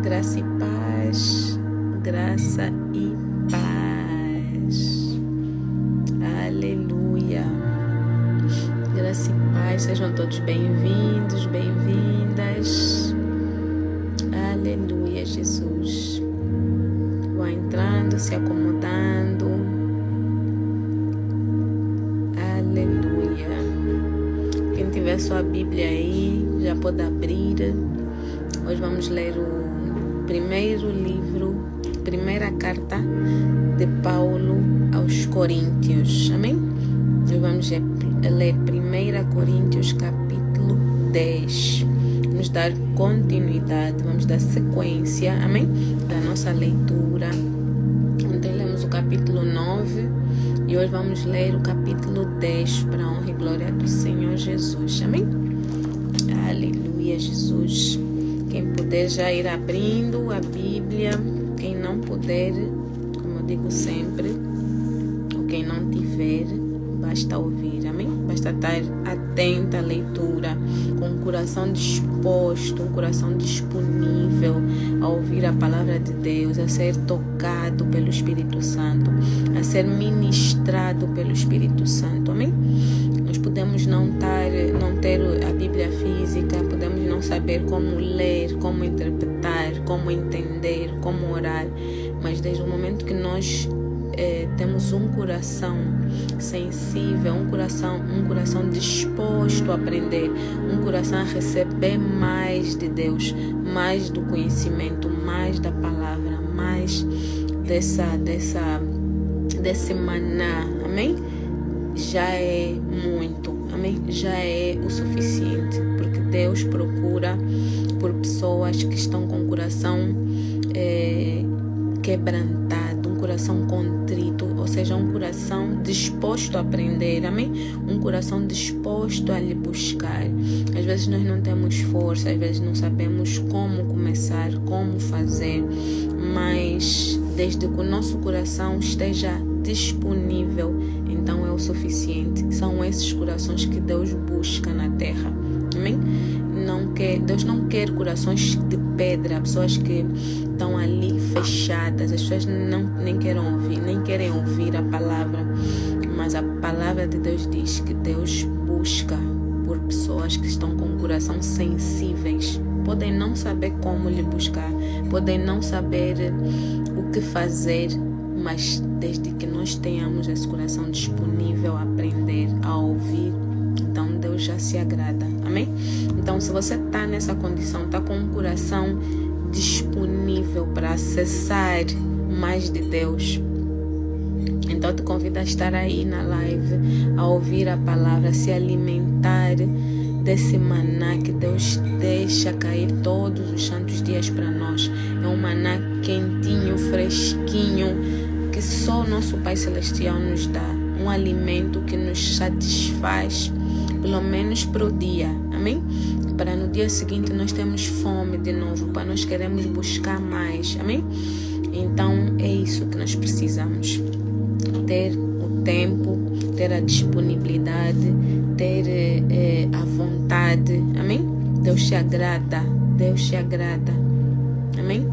Graça e paz, graça e paz. Aleluia. Graça e paz, sejam todos bem-vindos, bem-vindas. Aleluia, Jesus. Vão entrando, se acomodando. Aleluia. Quem tiver sua Bíblia aí, já pode abrir. Hoje vamos ler o primeira carta de Paulo aos Coríntios. Amém? Nós vamos ler 1 Coríntios capítulo 10. Vamos dar continuidade, vamos dar sequência, amém? Da nossa leitura. Ontem lemos o capítulo 9 e hoje vamos ler o capítulo 10 para a honra e glória do Senhor Jesus. Amém? Aleluia, Jesus. Quem puder já ir abrindo a Bíblia, quem não puder, como eu digo sempre, ou quem não tiver, basta ouvir, amém? Basta estar atenta à leitura, com o coração disposto, um coração disponível a ouvir a palavra de Deus, a ser tocado pelo Espírito Santo, a ser ministrado pelo Espírito Santo, amém? Nós podemos não ter a Bíblia física, podemos não saber como ler, como interpretar, como entender, como orar, mas desde o momento que nós temos um coração sensível, um coração disposto a aprender, um coração a receber mais de Deus, mais do conhecimento, mais da palavra, mais desse maná, amém? Já é muito, amém? Já é o suficiente, porque Deus procura por pessoas que estão com o coração quebrantado, um coração contrito, ou seja, um coração disposto a aprender, amém? Um coração disposto a lhe buscar. Às vezes nós não temos força, às vezes não sabemos como começar, como fazer, mas desde que o nosso coração esteja disponível, então é o suficiente. São esses corações que Deus busca na terra, amém? Deus não quer corações de pedra, pessoas que estão ali fechadas, as pessoas nem querem ouvir a palavra, mas a palavra de Deus diz que Deus busca por pessoas que estão com o coração sensíveis. Podem não saber como lhe buscar, podem não saber o que fazer, mas desde que nós tenhamos esse coração disponível a aprender, a ouvir, então Deus já se agrada, amém? Então, se você está nessa condição, está com um coração disponível para acessar mais de Deus, então te convido a estar aí na live, a ouvir a palavra, a se alimentar desse maná que Deus deixa cair todos os santos dias para nós. É um maná quentinho, fresquinho, que só o nosso Pai Celestial nos dá. Um alimento que nos satisfaz, pelo menos para o dia, amém? Para no dia seguinte nós temos fome de novo, para nós queremos buscar mais, amém? Então é isso que nós precisamos, ter o tempo, ter a disponibilidade, ter a vontade, amém? Deus te agrada, amém?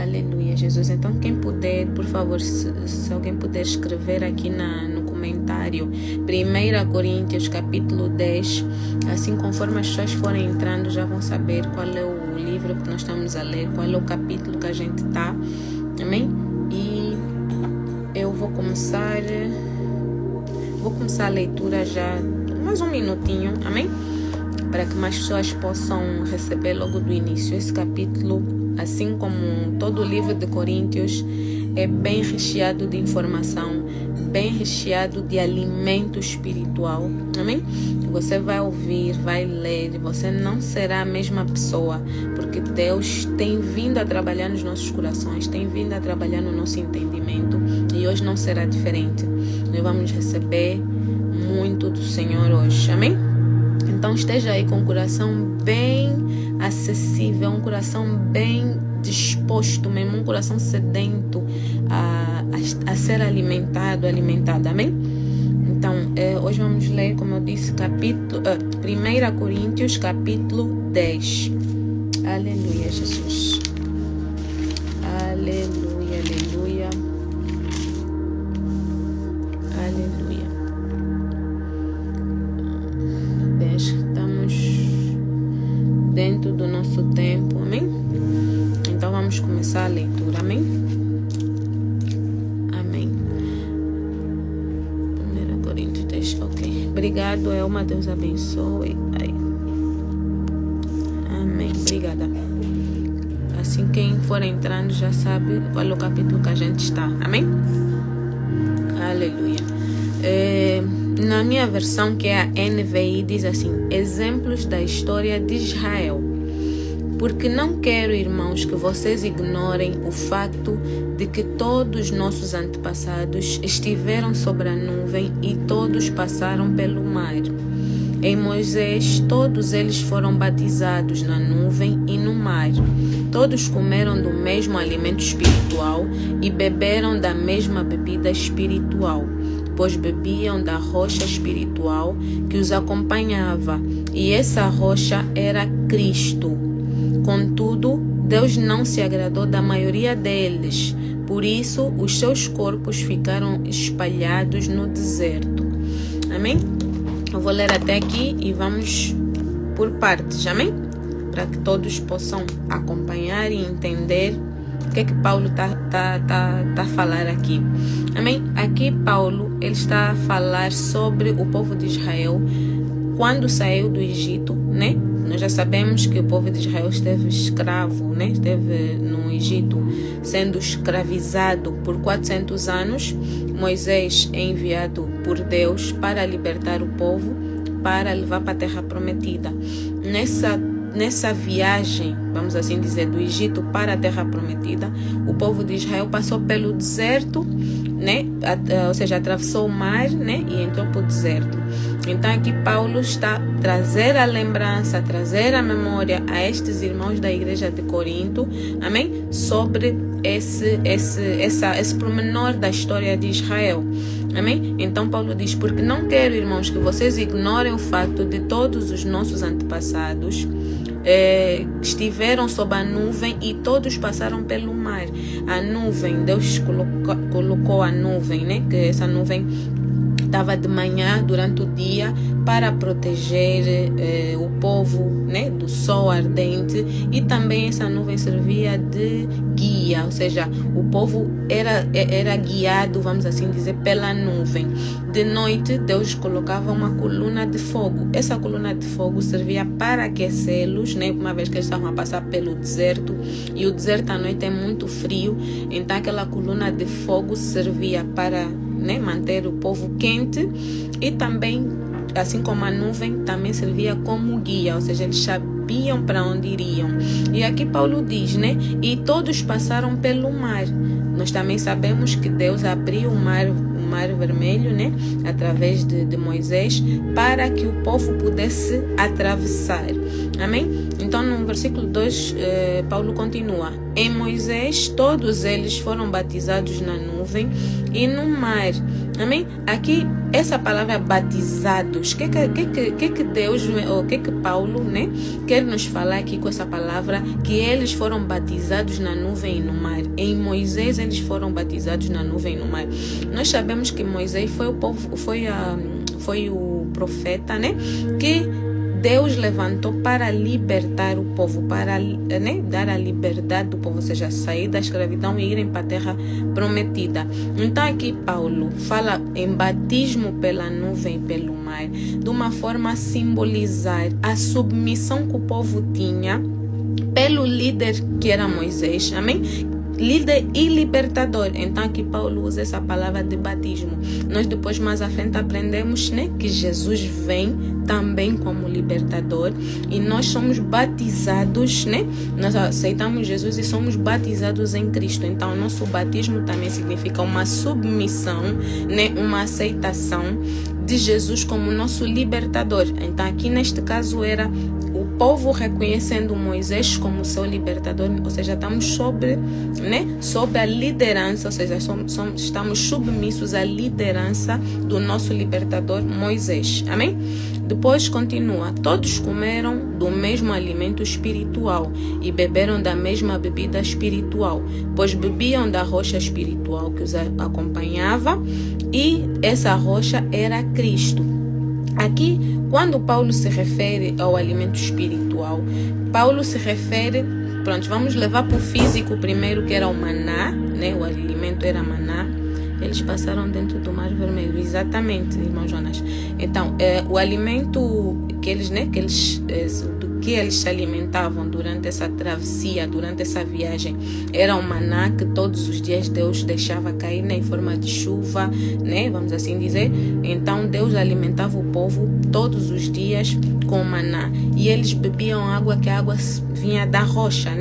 Aleluia, Jesus. Então quem puder, por favor, se alguém puder escrever aqui no comentário 1 Coríntios capítulo 10, assim conforme as pessoas forem entrando já vão saber qual é o livro que nós estamos a ler, qual é o capítulo que a gente está, amém? E eu vou começar a leitura já, mais um minutinho, amém? Para que mais pessoas possam receber logo do início. Esse capítulo, assim como todo o livro de Coríntios, é bem recheado de informação, bem recheado de alimento espiritual, amém? Você vai ouvir, vai ler, você não será a mesma pessoa, porque Deus tem vindo a trabalhar nos nossos corações, tem vindo a trabalhar no nosso entendimento, e hoje não será diferente. Nós vamos receber muito do Senhor hoje, amém? Então esteja aí com o coração bem acessível, um coração bem disposto mesmo, um coração sedento a ser alimentado, amém? Então, hoje vamos ler, como eu disse, 1 Coríntios capítulo 10. Aleluia, Jesus. Aleluia, aleluia. Aleluia. Estamos dentro do nosso tempo, amém? Então vamos começar a leitura, amém? Amém. 1 Coríntios 10, ok. Obrigado, Elma, Deus abençoe. Amém, obrigada. Assim, quem for entrando já sabe qual é o capítulo que a gente está, amém? Aleluia. Na minha versão, que é a NVI, diz assim: exemplos da história de Israel. Porque não quero, irmãos, que vocês ignorem o fato de que todos nossos antepassados estiveram sobre a nuvem e todos passaram pelo mar. Em Moisés, todos eles foram batizados na nuvem e no mar. Todos comeram do mesmo alimento espiritual e beberam da mesma bebida espiritual, pois bebiam da rocha espiritual que os acompanhava, e essa rocha era Cristo. Contudo, Deus não se agradou da maioria deles, por isso os seus corpos ficaram espalhados no deserto. Amém? Eu vou ler até aqui e vamos por partes, amém? Para que todos possam acompanhar e entender o que é que Paulo tá a falar aqui. Amém? Aqui Paulo ele está a falar sobre o povo de Israel quando saiu do Egito, né? Nós já sabemos que o povo de Israel esteve escravo, né? Esteve no Egito sendo escravizado por 400 anos. Moisés é enviado por Deus para libertar o povo, para levar para a terra prometida. Nessa viagem, vamos assim dizer, do Egito para a terra prometida, o povo de Israel passou pelo deserto, né? Ou seja, atravessou o mar, né? E entrou para o deserto. Então aqui Paulo está a trazer a lembrança, a trazer a memória a estes irmãos da igreja de Corinto, amém? Sobre esse pormenor da história de Israel, amém? Então Paulo diz: porque não quero, irmãos, que vocês ignorem o fato de todos os nossos antepassados estiveram sob a nuvem e todos passaram pelo mar. A nuvem, Deus colocou a nuvem, né? Que essa nuvem estava de manhã durante o dia para proteger o povo, né, do sol ardente, e também essa nuvem servia de guia, ou seja, o povo era guiado, vamos assim dizer, pela nuvem. De noite Deus colocava uma coluna de fogo. Essa coluna de fogo servia para aquecê-los, né, uma vez que eles estavam a passar pelo deserto, e o deserto à noite é muito frio, então aquela coluna de fogo servia para, né, manter o povo quente, e também, assim como a nuvem, também servia como guia, ou seja, eles sabiam para onde iriam. E aqui Paulo diz, né, e todos passaram pelo mar. Nós também sabemos que Deus abriu o mar Vermelho, né, através de Moisés, para que o povo pudesse atravessar. Amém? Então, no versículo 2, Paulo continua: em Moisés, todos eles foram batizados na nuvem e no mar. Amém? Aqui, essa palavra batizados, o que Deus, ou o que Paulo, né, quer nos falar aqui com essa palavra? Que eles foram batizados na nuvem e no mar. Em Moisés, eles foram batizados na nuvem e no mar. Nós sabemos que Moisés foi o profeta, né, que Deus levantou para libertar o povo, para, né, dar a liberdade do povo, ou seja, sair da escravidão e irem para a terra prometida. Então aqui Paulo fala em batismo pela nuvem e pelo mar, de uma forma a simbolizar a submissão que o povo tinha pelo líder que era Moisés, amém? Líder e libertador. Então aqui Paulo usa essa palavra de batismo. Nós depois mais à frente aprendemos, né, que Jesus vem também como libertador, e nós somos batizados, né? Nós aceitamos Jesus e somos batizados em Cristo. Então o nosso batismo também significa uma submissão, né, uma aceitação de Jesus como nosso libertador. Então aqui neste caso era o povo reconhecendo Moisés como seu libertador, ou seja, estamos sobre a liderança, ou seja, estamos submissos à liderança do nosso libertador Moisés. Amém? Depois continua: todos comeram do mesmo alimento espiritual e beberam da mesma bebida espiritual, pois bebiam da rocha espiritual que os acompanhava, e essa rocha era Cristo. Aqui, quando Paulo se refere ao alimento espiritual, Paulo se refere, vamos levar para o físico primeiro, que era o maná, o alimento era maná. Eles passaram dentro do Mar Vermelho, exatamente, irmão Jonas. Então, o alimento que eles se alimentavam durante essa travessia, durante essa viagem, era o maná que todos os dias Deus deixava cair em forma de chuva, vamos assim dizer. Então Deus alimentava o povo todos os dias com maná, e eles bebiam água, que a água vinha da rocha,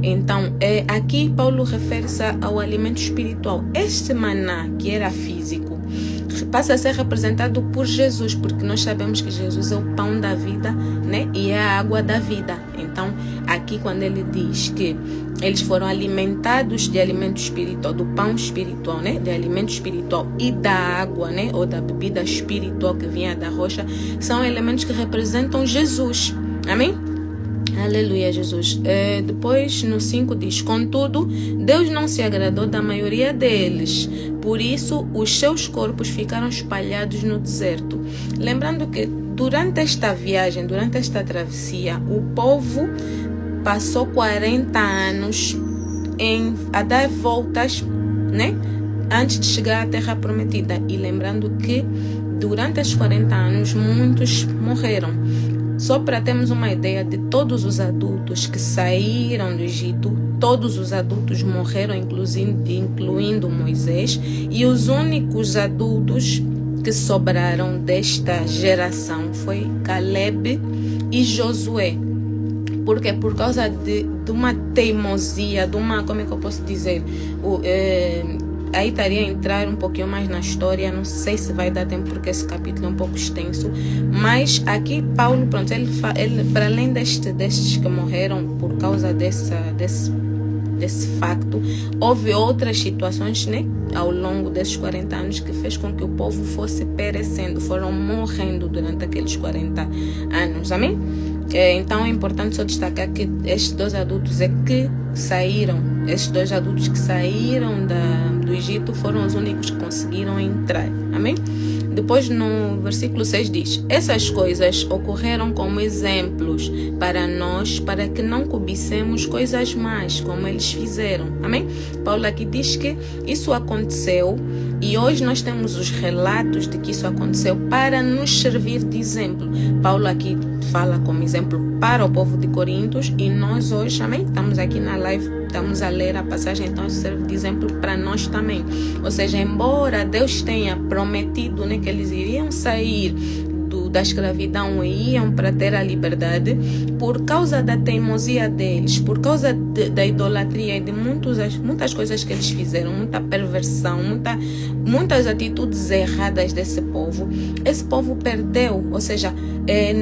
Então aqui Paulo refere-se ao alimento espiritual. Este maná, que era físico, passa a ser representado por Jesus, porque nós sabemos que Jesus é o pão da vida, e é a água da vida. Então, aqui quando ele diz que eles foram alimentados de alimento espiritual, do pão espiritual, de alimento espiritual, e da água, ou da bebida espiritual que vinha da rocha, são elementos que representam Jesus. Amém? Aleluia, Jesus. Depois no 5 diz: contudo, Deus não se agradou da maioria deles, por isso os seus corpos ficaram espalhados no deserto. Lembrando que durante esta viagem, durante esta travessia, o povo passou 40 anos a dar voltas, antes de chegar à Terra Prometida. E lembrando que durante esses 40 anos muitos morreram. Só para termos uma ideia de todos os adultos que saíram do Egito, todos os adultos morreram, incluindo Moisés, e os únicos adultos que sobraram desta geração foi Caleb e Josué. Por quê? Por causa de uma teimosia, como é que eu posso dizer? Aí estaria a entrar um pouquinho mais na história, não sei se vai dar tempo porque esse capítulo é um pouco extenso, mas aqui Paulo, ele para além destes que morreram por causa desse facto, houve outras situações, ao longo desses 40 anos que fez com que o povo fosse perecendo, foram morrendo durante aqueles 40 anos, amém? Então é importante só destacar que estes dois adultos esses dois adultos que saíram do Egito foram os únicos que conseguiram entrar, amém? Depois no versículo 6 diz: essas coisas ocorreram como exemplos para nós, para que não cobicemos coisas más, como eles fizeram, amém? Paulo aqui diz que isso aconteceu, e hoje nós temos os relatos de que isso aconteceu para nos servir de exemplo. Paulo aqui fala como exemplo para o povo de Corintos, e nós hoje, amém? Estamos aqui na live, estamos a ler a passagem, então isso serve de exemplo para nós também. Ou seja, embora Deus tenha prometido, que eles iriam sair da escravidão e iam para ter a liberdade, por causa da teimosia deles, por causa da idolatria e de muitas coisas que eles fizeram, muita perversão, muitas atitudes erradas desse povo, esse povo perdeu, ou seja,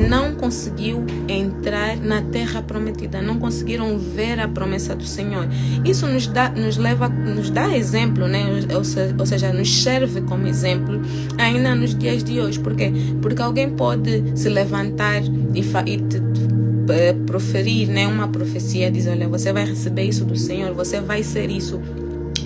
não conseguiu entrar na terra prometida, não conseguiram ver a promessa do Senhor. Isso nos dá exemplo, ou seja, nos serve como exemplo ainda nos dias de hoje. Por quê? Porque alguém pode se levantar e te proferir, uma profecia, diz: olha, você vai receber isso do Senhor, você vai ser isso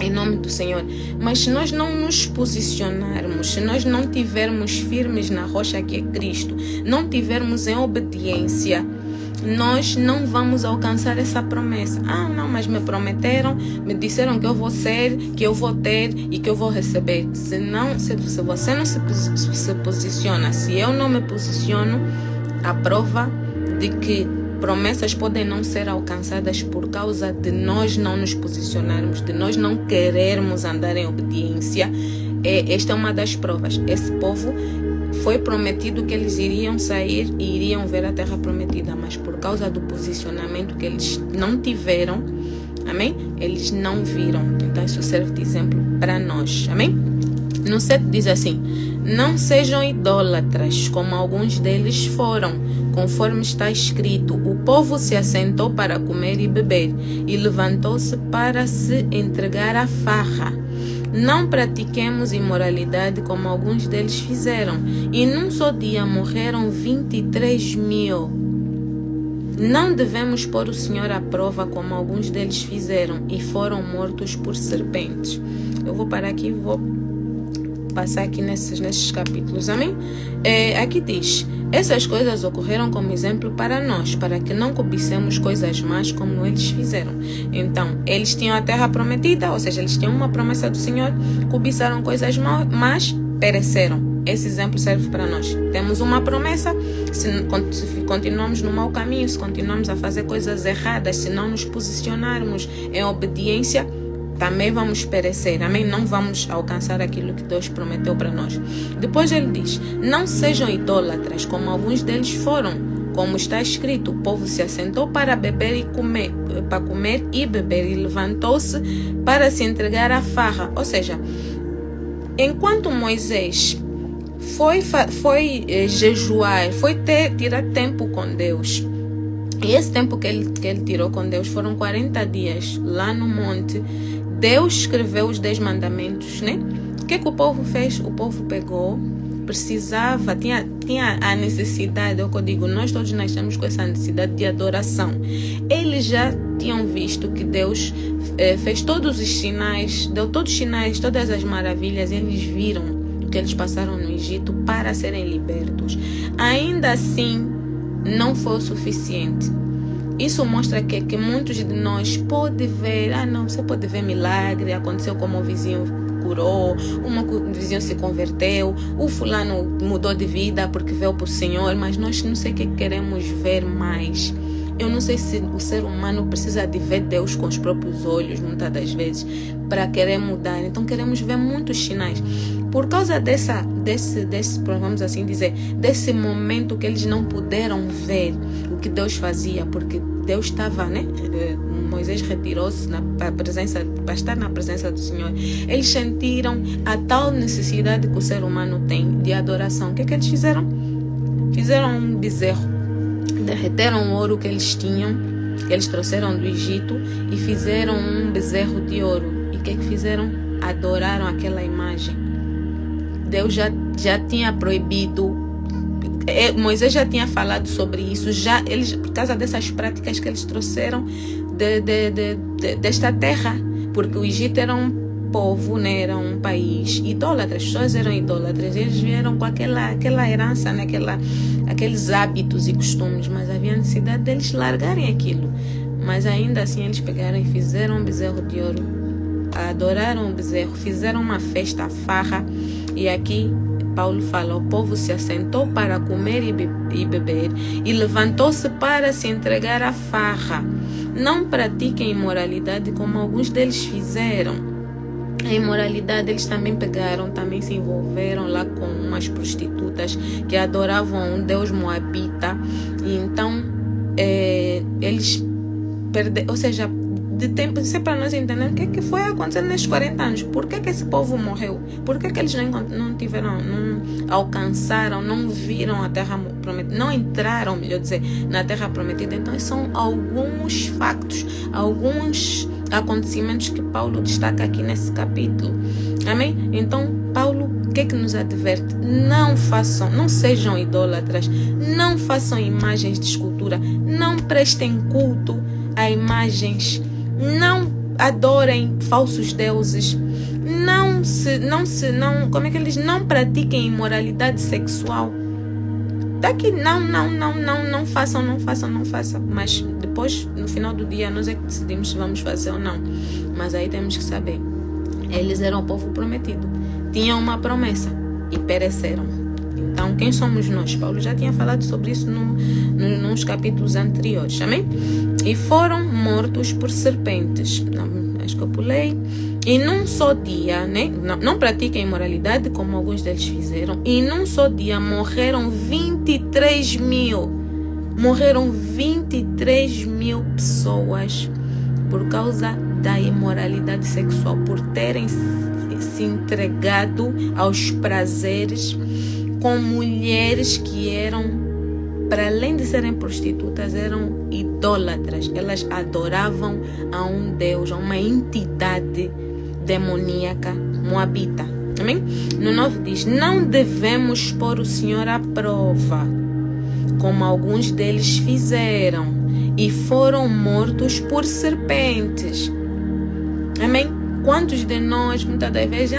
em nome do Senhor. Mas se nós não nos posicionarmos, se nós não tivermos firmes na rocha que é Cristo, não tivermos em obediência, nós não vamos alcançar essa promessa. Não, mas me prometeram, me disseram que eu vou ser, que eu vou ter e que eu vou receber. Se você não se posiciona, se eu não me posiciono, a prova de que promessas podem não ser alcançadas por causa de nós não nos posicionarmos, de nós não querermos andar em obediência. Esta é uma das provas. Esse povo foi prometido que eles iriam sair e iriam ver a terra prometida, mas por causa do posicionamento que eles não tiveram, amém? Eles não viram. Então isso serve de exemplo para nós, amém? No 7 diz assim: não sejam idólatras, como alguns deles foram, conforme está escrito: o povo se assentou para comer e beber, e levantou-se para se entregar à farra. Não pratiquemos imoralidade, como alguns deles fizeram, e num só dia morreram 23.000. Não devemos pôr o Senhor à prova, como alguns deles fizeram, e foram mortos por serpentes. Eu vou parar aqui e vou passar aqui nesses capítulos, amém? Aqui diz: essas coisas ocorreram como exemplo para nós, para que não cobicemos coisas más como eles fizeram. Então, eles tinham a terra prometida, ou seja, eles tinham uma promessa do Senhor, cobiçaram coisas más, pereceram. Esse exemplo serve para nós. Temos uma promessa, se continuamos no mau caminho, se continuamos a fazer coisas erradas, se não nos posicionarmos em obediência, também vamos perecer, amém? Não vamos alcançar aquilo que Deus prometeu para nós. Depois ele diz: não sejam idólatras, como alguns deles foram, como está escrito: o povo se assentou para beber e comer, para comer e beber, e levantou-se para se entregar à farra. Ou seja, enquanto Moisés foi jejuar, foi tirar tempo com Deus, e esse tempo que ele tirou com Deus foram 40 dias lá no monte. Deus escreveu os 10 mandamentos, né? O que o povo fez? O povo pegou, precisava, tinha a necessidade, é o que eu digo, nós todos nascemos com essa necessidade de adoração. Eles já tinham visto que Deus fez todos os sinais, deu todos os sinais, todas as maravilhas, eles viram o que eles passaram no Egito para serem libertos. Ainda assim, não foi o suficiente. Isso mostra que muitos de nós podem ver, você pode ver milagre, aconteceu como o vizinho curou, o vizinho se converteu, o fulano mudou de vida porque veio para o Senhor, mas nós não sei o que queremos ver mais. Eu não sei se o ser humano precisa de ver Deus com os próprios olhos, muitas das vezes, para querer mudar. Então queremos ver muitos sinais. Por causa desse, vamos assim dizer, desse momento que eles não puderam ver o que Deus fazia, porque Deus estava, né? Moisés retirou-se para estar na presença do Senhor. Eles sentiram a tal necessidade que o ser humano tem de adoração. O que eles fizeram? Fizeram um bezerro. Derreteram o ouro que eles tinham, que eles trouxeram do Egito, e fizeram um bezerro de ouro. E o que fizeram? Adoraram aquela imagem. Deus já tinha proibido, Moisés já tinha falado sobre isso, eles, por causa dessas práticas que eles trouxeram desta terra, porque o Egito era um povo, né, era um país idólatra, as pessoas eram idólatras, eles vieram com aquela herança, né, aqueles hábitos e costumes, mas havia necessidade deles largarem aquilo. Mas ainda assim eles pegaram e fizeram um bezerro de ouro, adoraram o bezerro, fizeram uma festa, a farra. E aqui Paulo fala: o povo se assentou para comer e beber, e levantou-se para se entregar à farra. Não pratiquem imoralidade, como alguns deles fizeram. A imoralidade, eles também pegaram, também se envolveram lá com umas prostitutas que adoravam um deus moabita. E então eles perderam, ou seja, de tempo, isso é para nós entender o que foi acontecendo nesses 40 anos. Por que esse povo morreu? Por que eles não tiveram, não alcançaram, não viram a terra prometida, não entraram, melhor dizer, na terra prometida? Então são alguns factos, alguns acontecimentos que Paulo destaca aqui nesse capítulo. Amém? Então Paulo, o que nos adverte? Não sejam idólatras, não façam imagens de escultura, não prestem culto a imagens, não adorem falsos deuses, como é que eles não pratiquem imoralidade sexual. Daqui não façam. Mas depois, no final do dia, nós é que decidimos se vamos fazer ou não. Mas aí temos que saber, eles eram o povo prometido, tinham uma promessa e pereceram. Então, quem somos nós? Paulo já tinha falado sobre isso nos capítulos anteriores, amém? E foram mortos por serpentes. Acho que eu pulei. E num só dia, né? Não pratiquem imoralidade, como alguns deles fizeram. E num só dia morreram 23.000. Morreram 23.000 pessoas por causa da imoralidade sexual, por terem se entregado aos prazeres com mulheres que eram, para além de serem prostitutas, eram idólatras. Elas adoravam a um Deus, a uma entidade demoníaca moabita. Amém? No 9 diz: não devemos pôr o Senhor à prova, como alguns deles fizeram, e foram mortos por serpentes. Amém? Quantos de nós, muitas das vezes,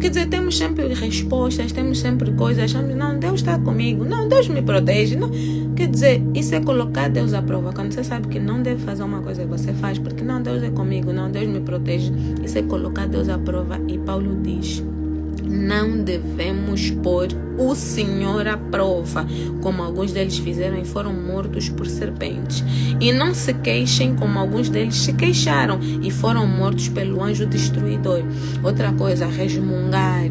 quer dizer, temos sempre respostas, temos sempre coisas, achamos, não, Deus está comigo, não, Deus me protege, não. Quer dizer, isso é colocar Deus à prova. Quando você sabe que não deve fazer uma coisa, você faz, porque não, Deus é comigo, não, Deus me protege. Isso é colocar Deus à prova. E Paulo diz: não devemos pôr o Senhor à prova, como alguns deles fizeram e foram mortos por serpentes. E não se queixem, como alguns deles se queixaram e foram mortos pelo anjo destruidor. Outra coisa, resmungar.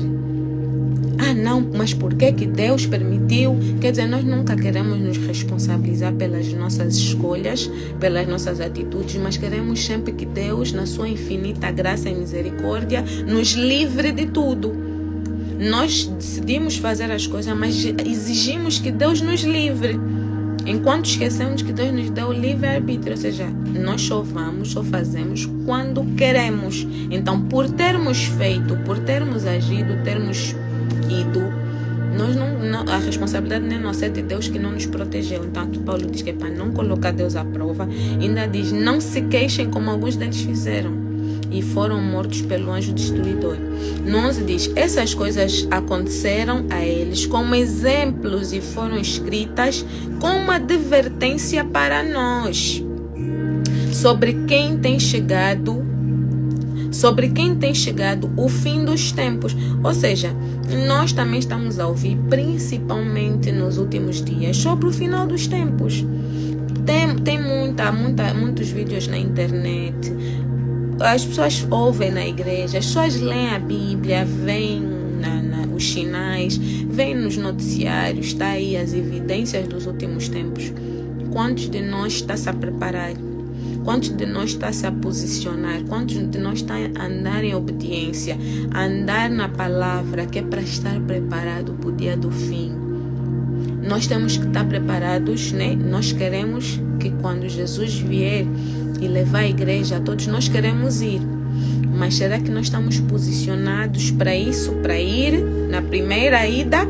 Não, mas por que Deus permitiu? Quer dizer, nós nunca queremos nos responsabilizar pelas nossas escolhas, pelas nossas atitudes, mas queremos sempre que Deus, na sua infinita graça e misericórdia, nos livre de tudo. Nós decidimos fazer as coisas, mas exigimos que Deus nos livre. Enquanto esquecemos que Deus nos deu o livre-arbítrio, ou seja, nós só vamos, só fazemos quando queremos. Então, por termos feito, por termos agido, termos ido, a responsabilidade não é nossa, é de Deus que não nos protegeu. Então, aqui Paulo diz que é para não colocar Deus à prova. Ainda diz: não se queixem, como alguns deles fizeram e foram mortos pelo anjo destruidor. No 11 diz: essas coisas aconteceram a eles como exemplos e foram escritas como uma advertência para nós, sobre quem tem chegado o fim dos tempos. Ou seja, nós também estamos a ouvir, principalmente nos últimos dias, sobre o final dos tempos. Tem muitos vídeos na internet. As pessoas ouvem na igreja, as pessoas leem a Bíblia, veem os sinais, veem nos noticiários, está aí as evidências dos últimos tempos. Quantos de nós está se a preparar? Quantos de nós está se a posicionar? Quantos de nós está a andar em obediência, a andar na palavra, que é para estar preparado para o dia do fim? Nós temos que estar preparados, né? Nós queremos que quando Jesus vier e levar a igreja, todos nós queremos ir. Mas será que nós estamos posicionados para isso, para ir na primeira ida?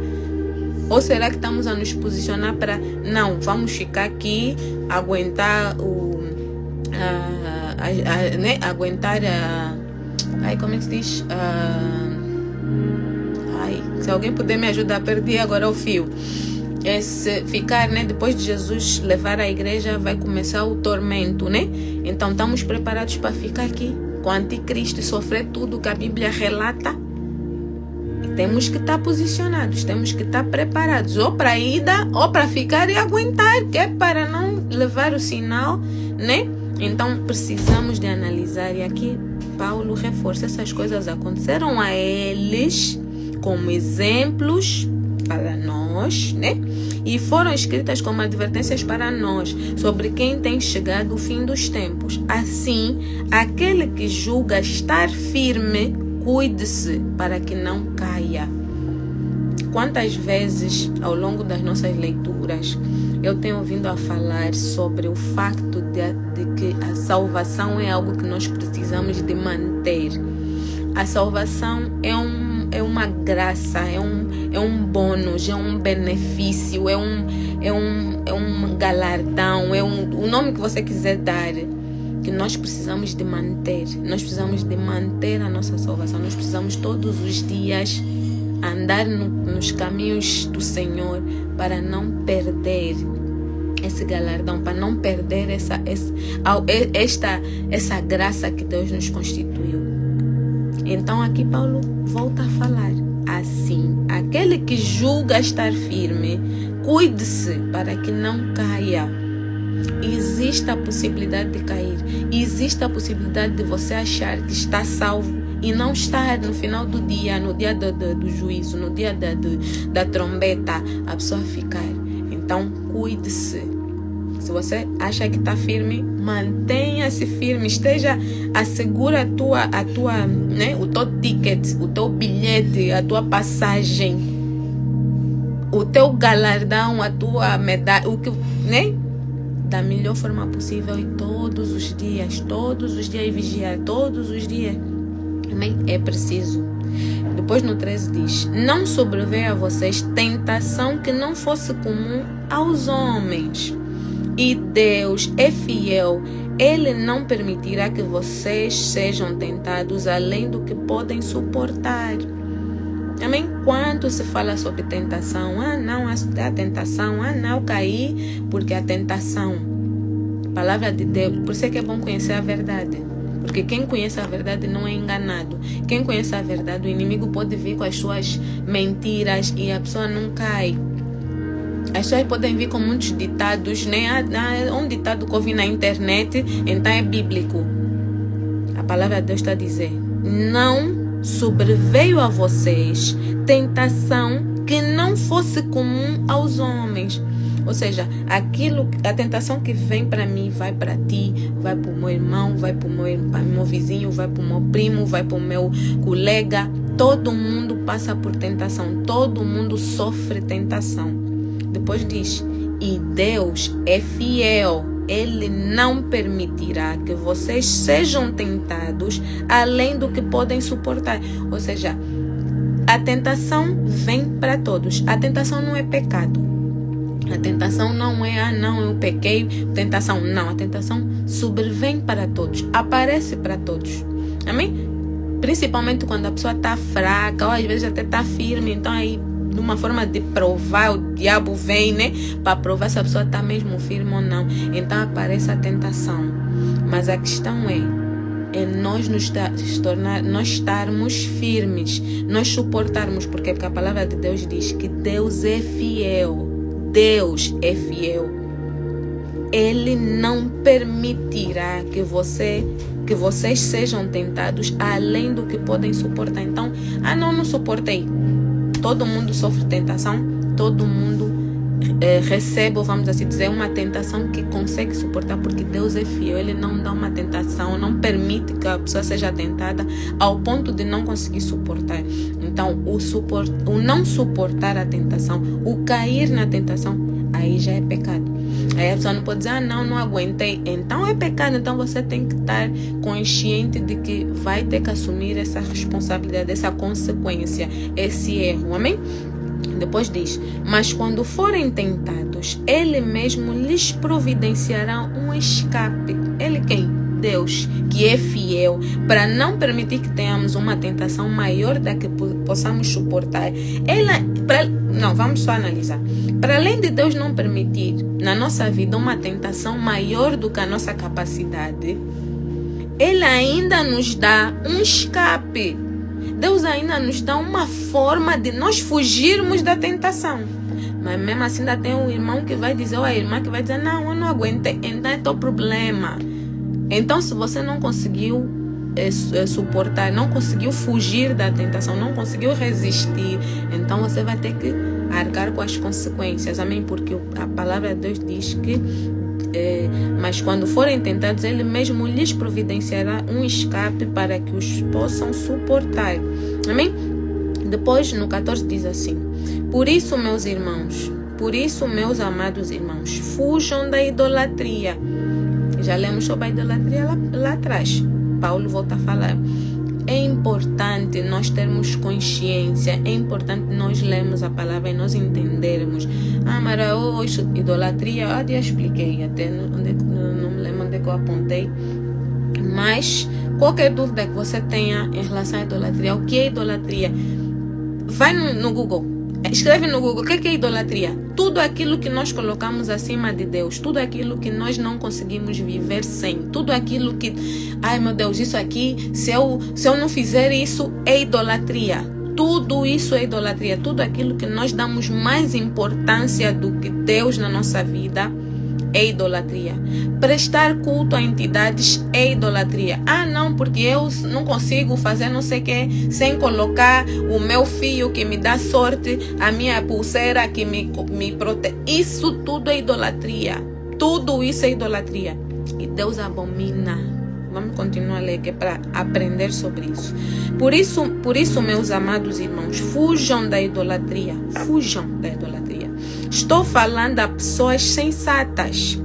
Ou será que estamos a nos posicionar para, não, vamos ficar aqui, aguentar como é que se diz? Se alguém puder me ajudar, perdi agora o fio. Se ficar, né, depois de Jesus levar a igreja, vai começar o tormento, né? Então estamos preparados para ficar aqui com o anticristo e sofrer tudo que a Bíblia relata. E temos que estar posicionados, temos que estar preparados, ou para ida, ou para ficar e aguentar, que é para não levar o sinal, né? Então precisamos de analisar, e aqui Paulo reforça: essas coisas aconteceram a eles como exemplos para nós, né? E foram escritas como advertências para nós, sobre quem tem chegado o fim dos tempos. Assim, aquele que julga estar firme, cuide-se para que não caia. Quantas vezes, ao longo das nossas leituras, eu tenho vindo a falar sobre o facto de que a salvação é algo que nós precisamos de manter. A salvação é uma graça, é um bônus, é um benefício, é um galardão, o nome que você quiser dar, que nós precisamos de manter. Nós precisamos de manter a nossa salvação. Nós precisamos todos os dias andar nos caminhos do Senhor para não perder esse galardão, para não perder essa graça que Deus nos constituiu. Então aqui Paulo volta a falar: assim, aquele que julga estar firme, cuide-se para que não caia. Existe a possibilidade de cair, existe a possibilidade de você achar que está salvo e não estar no final do dia, no dia do juízo, no dia da trombeta, a pessoa ficar. Então cuide-se, Se você acha que está firme, mantenha-se firme, assegura a tua, né, o teu ticket, o teu bilhete, a tua passagem, o teu galardão, a tua medalha, né? Da melhor forma possível e todos os dias vigiar, todos os dias. Amém? É preciso. Depois no 13 diz: não sobreveio a vocês tentação que não fosse comum aos homens. E Deus é fiel, Ele não permitirá que vocês sejam tentados além do que podem suportar. Amém? Quando se fala sobre tentação, não, a tentação, não, caí porque a tentação. Palavra de Deus, por isso é que é bom conhecer a verdade. Porque quem conhece a verdade não é enganado. Quem conhece a verdade, o inimigo pode vir com as suas mentiras e a pessoa não cai. As pessoas podem vir com muitos ditados, né? Um ditado que eu vi na internet, então é bíblico. A palavra de Deus está a dizer: não sobreveio a vocês tentação que não fosse comum aos homens. Ou seja, a tentação que vem para mim, vai para ti, vai para o meu irmão, vai para o meu vizinho, vai para o meu primo, vai para o meu colega. Todo mundo passa por tentação, todo mundo sofre tentação. Depois diz: e Deus é fiel, Ele não permitirá que vocês sejam tentados além do que podem suportar. Ou seja, a tentação vem para todos. A tentação não é pecado. A tentação não é, não, eu pequei. Tentação, não. A tentação sobrevém para todos. Aparece para todos. Amém? Principalmente quando a pessoa está fraca, ou às vezes até está firme. Então aí, de uma forma de provar, o diabo vem, né? Para provar se a pessoa está mesmo firme ou não. Então aparece a tentação. Mas a questão é nós nós estarmos firmes, nós suportarmos, porque a palavra de Deus diz que Deus é fiel. Deus é fiel. Ele não permitirá que vocês sejam tentados além do que podem suportar. Então, não suportei. Todo mundo sofre tentação, todo mundo recebe, vamos assim dizer, uma tentação que consegue suportar, porque Deus é fiel. Ele não dá uma tentação, não permite que a pessoa seja tentada ao ponto de não conseguir suportar. Então, o não suportar a tentação, o cair na tentação, aí já é pecado. Aí a pessoa não pode dizer, não aguentei. Então é pecado. Então você tem que estar consciente de que vai ter que assumir essa responsabilidade, essa consequência, esse erro. Amém? Depois diz: mas quando forem tentados, Ele mesmo lhes providenciará um escape. Ele quem? Deus, que é fiel, para não permitir que tenhamos uma tentação maior da que possamos suportar. Vamos só analisar. Para além de Deus não permitir na nossa vida uma tentação maior do que a nossa capacidade, Ele ainda nos dá um escape. Deus ainda nos dá uma forma de nós fugirmos da tentação. Mas mesmo assim ainda tem um irmão que vai dizer, ou a irmã que vai dizer, não, eu não aguentei, então é teu problema. Então, se você não conseguiu suportar, não conseguiu fugir da tentação, não conseguiu resistir, então você vai ter que arcar com as consequências. Amém? Porque a palavra de Deus diz que mas quando forem tentados, Ele mesmo lhes providenciará um escape para que os possam suportar. Amém? Depois, no 14 diz assim: por isso, meus irmãos, meus amados irmãos, fujam da idolatria. Já lemos sobre a idolatria lá atrás. Paulo volta a falar. É importante nós termos consciência, é importante nós lermos a palavra e nós entendermos. Mara, hoje idolatria, eu já expliquei, até não me lembro onde que eu apontei. Mas qualquer dúvida que você tenha em relação à idolatria, o que é idolatria? Vai no Google, escreve no Google o que é idolatria. Tudo aquilo que nós colocamos acima de Deus, tudo aquilo que nós não conseguimos viver sem, tudo aquilo que, ai meu Deus, isso aqui, se eu não fizer isso, é idolatria. Tudo isso é idolatria. Tudo aquilo que nós damos mais importância do que Deus na nossa vida é idolatria. Prestar culto a entidades é idolatria. Não, porque eu não consigo fazer não sei o que sem colocar o meu fio que me dá sorte, a minha pulseira que me protege. Isso tudo é idolatria. tudo isso é idolatria. E Deus abomina. Vamos continuar a ler, que é para aprender sobre isso. Por isso, meus amados irmãos, fujam da idolatria. Fujam da idolatria. Estou falando a pessoas sensatas.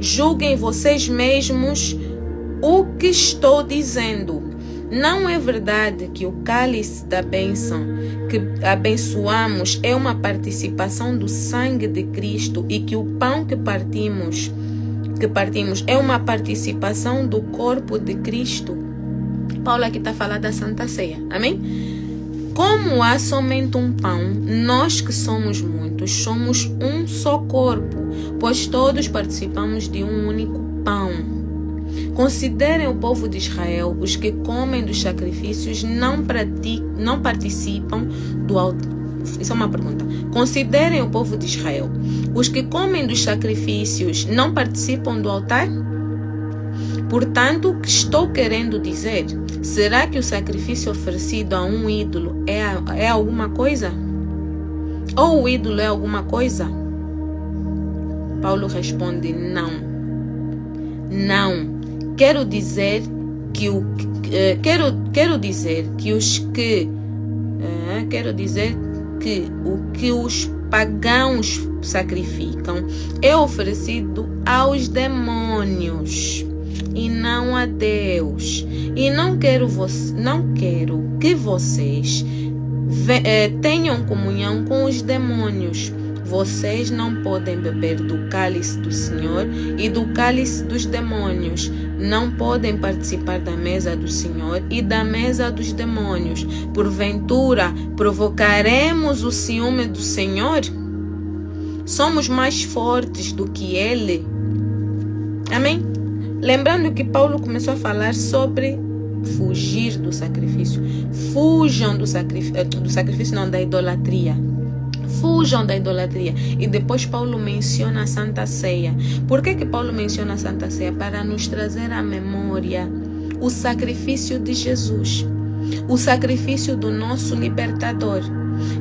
Julguem vocês mesmos o que estou dizendo. Não é verdade que o cálice da bênção que abençoamos é uma participação do sangue de Cristo e que o pão que partimos é uma participação do corpo de Cristo? Paulo aqui está falando da Santa Ceia. Amém? Como há somente um pão, nós que somos muitos, somos um só corpo, pois todos participamos de um único pão. Considerem o povo de Israel, os que comem dos sacrifícios não participam do altar. Isso é uma pergunta. Considerem o povo de Israel, os que comem dos sacrifícios não participam do altar? Portanto, o que estou querendo dizer? Será que o sacrifício oferecido a um ídolo é alguma coisa? Ou o ídolo é alguma coisa? Paulo responde: não. Não. Quero dizer que o que os pagãos sacrificam é oferecido aos demônios e não a Deus. E não quero que vocês tenham comunhão com os demônios. Vocês não podem beber do cálice do Senhor e do cálice dos demônios. Não podem participar da mesa do Senhor e da mesa dos demônios. Porventura, provocaremos o ciúme do Senhor? Somos mais fortes do que Ele? Amém? Lembrando que Paulo começou a falar sobre fugir do sacrifício. Fujam do sacrifício, não, da idolatria. Fujam da idolatria. E depois Paulo menciona a Santa Ceia. Por que Paulo menciona a Santa Ceia? Para nos trazer à memória o sacrifício de Jesus, o sacrifício do nosso libertador.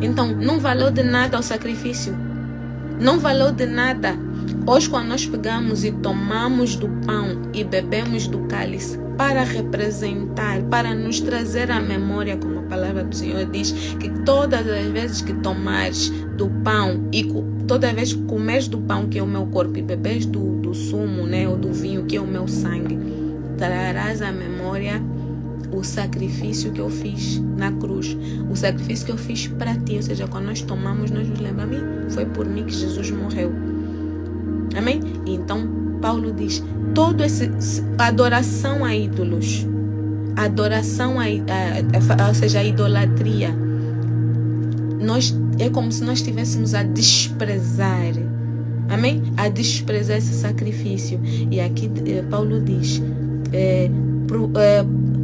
Então, não valeu de nada o sacrifício. Não valeu de nada. Hoje, quando nós pegamos e tomamos do pão e bebemos do cálice, para representar, para nos trazer à memória, como a palavra do Senhor diz, que todas as vezes que tomares do pão e toda vez que comeres do pão, que é o meu corpo, e bebes do sumo, né, ou do vinho, que é o meu sangue, trarás à memória o sacrifício que eu fiz na cruz, o sacrifício que eu fiz para ti. Ou seja, quando nós tomamos, nós nos lembramos: foi por mim que Jesus morreu. Amém? Então Paulo diz: toda essa adoração a ídolos, ou seja, a idolatria, é como se nós estivéssemos a desprezar, amém? A desprezar esse sacrifício. E aqui Paulo diz: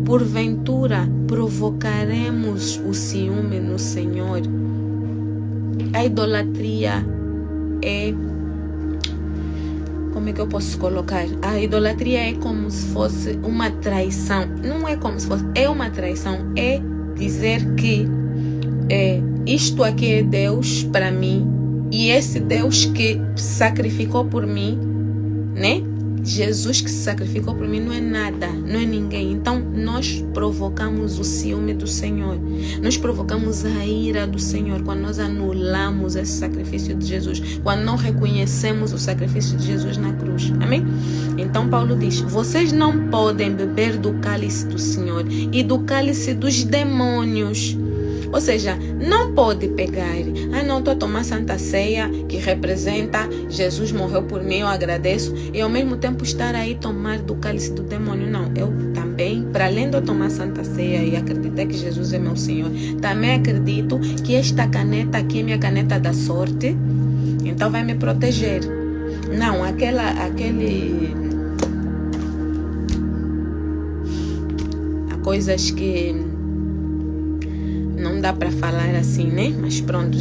porventura provocaremos o ciúme no Senhor. A idolatria é... Como é que eu posso colocar? A idolatria é como se fosse uma traição. Não é como se fosse, é uma traição. É dizer que isto aqui é Deus para mim, e esse Deus que sacrificou por mim, né? Jesus que se sacrificou por mim não é nada, não é ninguém. Então nós provocamos o ciúme do Senhor, nós provocamos a ira do Senhor quando nós anulamos esse sacrifício de Jesus, quando não reconhecemos o sacrifício de Jesus na cruz. Amém? Então Paulo diz: vocês não podem beber do cálice do Senhor e do cálice dos demônios. Ou seja, não pode pegar: não, estou a tomar Santa Ceia, que representa Jesus morreu por mim, eu agradeço, e ao mesmo tempo estar aí tomar do cálice do demônio. Não, eu também, para além de eu tomar Santa Ceia e acreditar que Jesus é meu Senhor, também acredito que esta caneta aqui é minha caneta da sorte, então vai me proteger. Não, há coisas que não dá para falar assim, né? Mas pronto,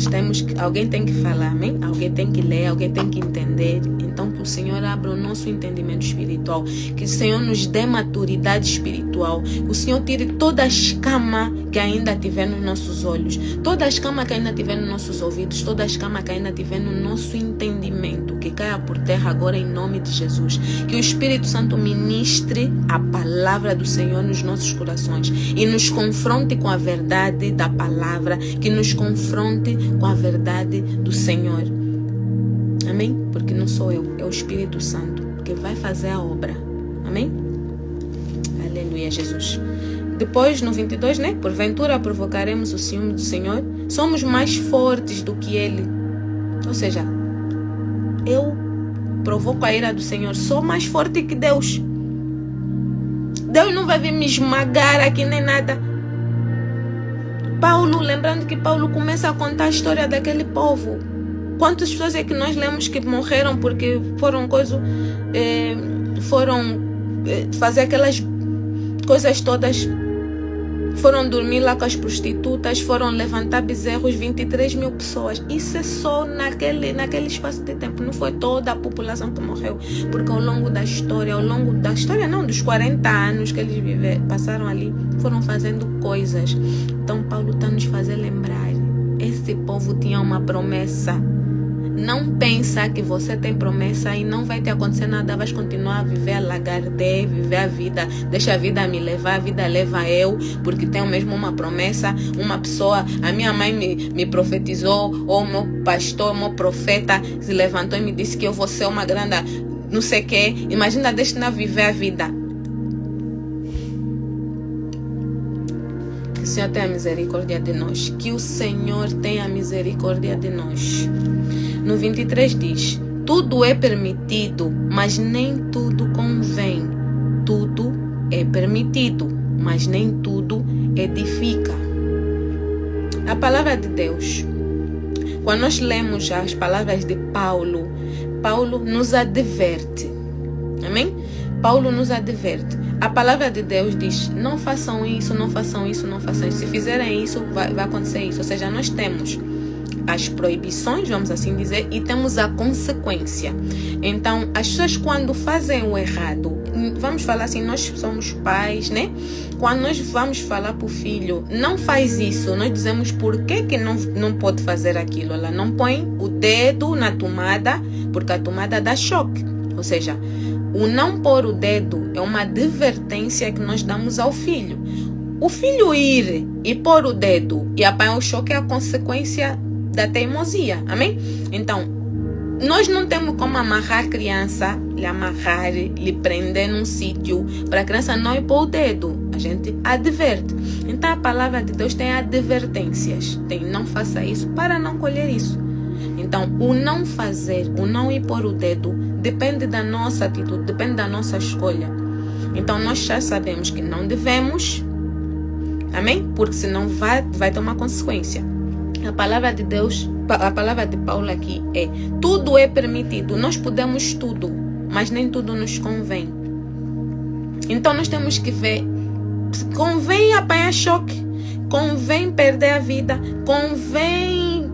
alguém tem que falar, amém? Alguém tem que ler, alguém tem que entender. Então que o Senhor abra o nosso entendimento espiritual, que o Senhor nos dê maturidade espiritual, que o Senhor tire toda a escama que ainda tiver nos nossos olhos, toda a escama que ainda tiver nos nossos ouvidos, toda a escama que ainda tiver no nosso entendimento, que caia por terra agora em nome de Jesus. Que o Espírito Santo ministre a palavra do Senhor nos nossos corações e nos confronte com a verdade da palavra, que nos confronte com a verdade do Senhor. Amém? Porque não sou eu, é o Espírito Santo que vai fazer a obra. Amém? Aleluia, Jesus. Depois, no 22, né? Porventura provocaremos o ciúme do Senhor. Somos mais fortes do que Ele. Ou seja, eu provoco a ira do Senhor. Sou mais forte que Deus. Deus não vai vir me esmagar aqui nem nada. Paulo, lembrando que Paulo começa a contar a história daquele povo. Quantas pessoas é que nós lemos que morreram porque foram fazer aquelas coisas todas, foram dormir lá com as prostitutas, foram levantar bezerros, 23 mil pessoas. Isso é só naquele espaço de tempo, não foi toda a população que morreu, porque ao longo da história, dos 40 anos que eles passaram ali, foram fazendo coisas. Então Paulo está nos fazendo lembrar, esse povo tinha uma promessa. Não pensa que você tem promessa e não vai te acontecer nada. Vais continuar a viver a lagarde, viver a vida. Deixa a vida me levar, a vida leva eu. Porque tenho mesmo uma promessa. Uma pessoa, a minha mãe me profetizou. Ou o meu pastor, o meu profeta se levantou e me disse que eu vou ser uma grande não sei o que. Imagina, deixa-me viver a vida. Que o Senhor tenha misericórdia de nós. Que o Senhor tenha misericórdia de nós. No 23 diz: tudo é permitido, mas nem tudo convém. Tudo é permitido, mas nem tudo edifica. A palavra de Deus, quando nós lemos as palavras de Paulo, Paulo nos adverte. Amém? Paulo nos adverte. A palavra de Deus diz: não façam isso, não façam isso, não façam isso. Se fizerem isso, vai acontecer isso. Ou seja, nós temos as proibições, vamos assim dizer, e temos a consequência. Então, as pessoas quando fazem o errado, vamos falar assim, nós somos pais, né? Quando nós vamos falar para o filho, não faz isso, nós dizemos por que não pode fazer aquilo. Ela não põe o dedo na tomada, porque a tomada dá choque. Ou seja, o não pôr o dedo é uma advertência que nós damos ao filho. O filho ir e pôr o dedo e apanhar o choque é a consequência da teimosia, amém? Então, nós não temos como amarrar a criança, lhe prender num sítio para a criança não ir pôr o dedo. A gente adverte. Então, a palavra de Deus tem advertências. Tem não faça isso para não colher isso. Então, o não fazer, o não ir pôr o dedo, depende da nossa atitude, depende da nossa escolha. Então, nós já sabemos que não devemos, amém? Porque senão vai ter uma consequência. A palavra de Deus, a palavra de Paulo aqui é: tudo é permitido, nós podemos tudo, mas nem tudo nos convém. Então nós temos que ver, convém apanhar choque, convém perder a vida, convém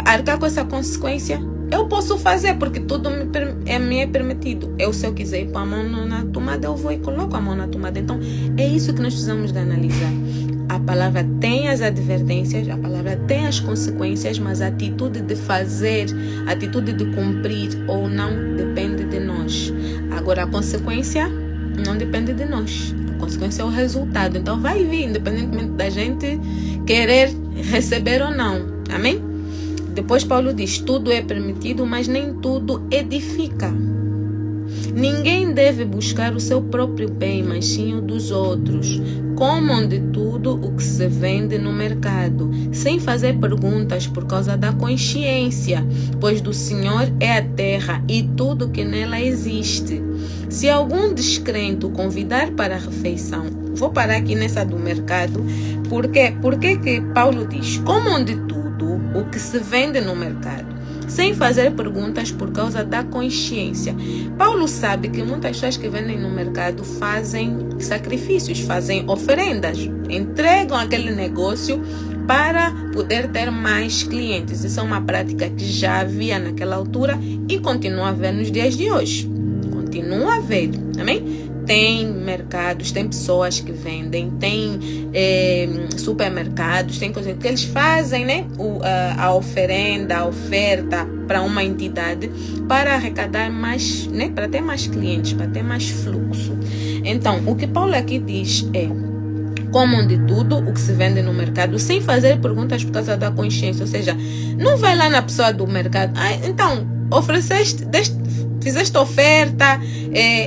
arcar com essa consequência. Eu posso fazer porque tudo me é permitido. Se eu quiser ir pôr a mão na tomada, eu vou e coloco a mão na tomada. Então é isso que nós precisamos de analisar. A palavra tem as advertências, a palavra tem as consequências, mas a atitude de fazer, a atitude de cumprir ou não depende de nós. Agora, a consequência não depende de nós. A consequência é o resultado. Então, vai vir, independentemente da gente querer receber ou não. Amém? Depois, Paulo diz: tudo é permitido, mas nem tudo edifica. Ninguém deve buscar o seu próprio bem, mas sim o dos outros. Comam de tudo o que se vende no mercado, sem fazer perguntas por causa da consciência, pois do Senhor é a terra e tudo que nela existe. Se algum descrente o convidar para a refeição, vou parar aqui nessa do mercado, porque que Paulo diz: comam de tudo o que se vende no mercado, sem fazer perguntas por causa da consciência. Paulo sabe que muitas pessoas que vendem no mercado fazem sacrifícios, fazem oferendas, entregam aquele negócio para poder ter mais clientes. Isso é uma prática que já havia naquela altura e continua a haver nos dias de hoje. Continua a haver, amém? tem mercados, tem pessoas que vendem, tem supermercados, tem coisas que eles fazem, né? A oferenda, a oferta para uma entidade para arrecadar mais, né? Para ter mais clientes, para ter mais fluxo. Então, o que Paulo aqui diz é: comam de tudo o que se vende no mercado sem fazer perguntas por causa da consciência. Ou seja, não vai lá na pessoa do mercado: então, fizeste oferta,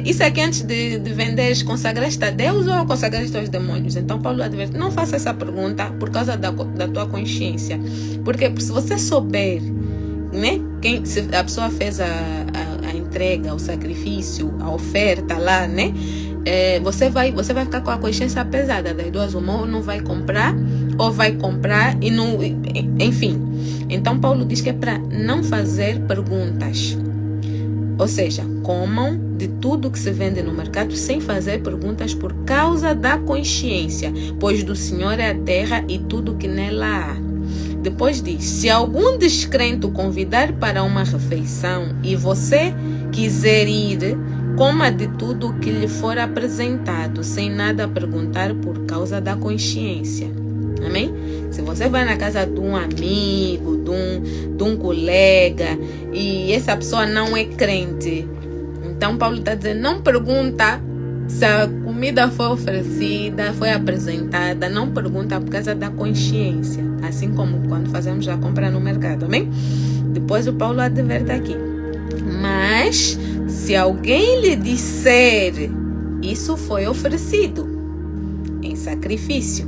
isso aqui antes de venderes, consagraste a Deus ou consagraste aos demônios? Então Paulo adverte: não faça essa pergunta por causa da tua consciência. Porque se você souber, né, se a pessoa fez a entrega, o sacrifício, a oferta lá, né, você vai ficar com a consciência pesada. Das duas, uma, ou não vai comprar, ou vai comprar e não, enfim. Então Paulo diz que é para não fazer perguntas. Ou seja, comam de tudo que se vende no mercado sem fazer perguntas por causa da consciência, pois do Senhor é a terra e tudo que nela há. Depois diz: se algum descrente o convidar para uma refeição e você quiser ir, coma de tudo o que lhe for apresentado, sem nada perguntar por causa da consciência. Amém? Se você vai na casa de um amigo, de um colega, e essa pessoa não é crente, então Paulo está dizendo: não pergunta se a comida foi oferecida, foi apresentada, não pergunta por causa da consciência, assim como quando fazemos a compra no mercado. Amém? Depois o Paulo adverte aqui: mas se alguém lhe disser isso foi oferecido em sacrifício,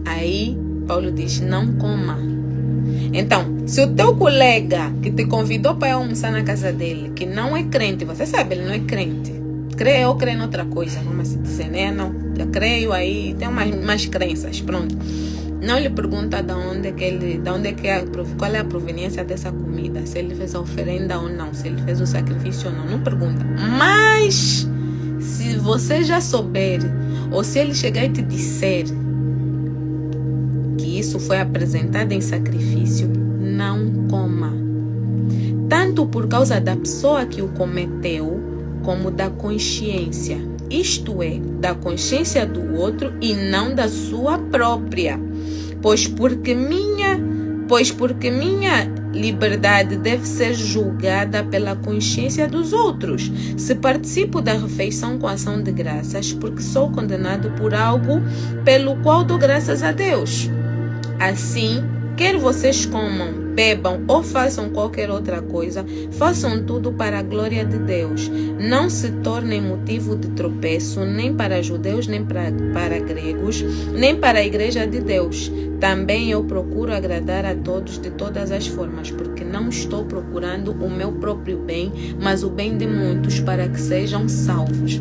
aí Paulo diz: não coma. Então, se o teu colega que te convidou para almoçar na casa dele, que não é crente, você sabe, ele não é crente, crê ou crê em outra coisa, vamos assim dizer, né? Não, eu creio aí, tem umas crenças, pronto. Não lhe pergunta qual é a proveniência dessa comida, se ele fez a oferenda ou não, se ele fez o sacrifício ou não, não pergunta. Mas, se você já souber, ou se ele chegar e te disser que isso foi apresentado em sacrifício, não coma. Tanto por causa da pessoa que o cometeu, como da consciência. Isto é, da consciência do outro e não da sua própria. Pois porque minha liberdade deve ser julgada pela consciência dos outros. Se participo da refeição com ação de graças, porque sou condenado por algo pelo qual dou graças a Deus. Assim, quer vocês comam, bebam ou façam qualquer outra coisa, façam tudo para a glória de Deus. Não se tornem motivo de tropeço, nem para judeus, nem para gregos, nem para a igreja de Deus. Também eu procuro agradar a todos de todas as formas, porque não estou procurando o meu próprio bem, mas o bem de muitos, para que sejam salvos.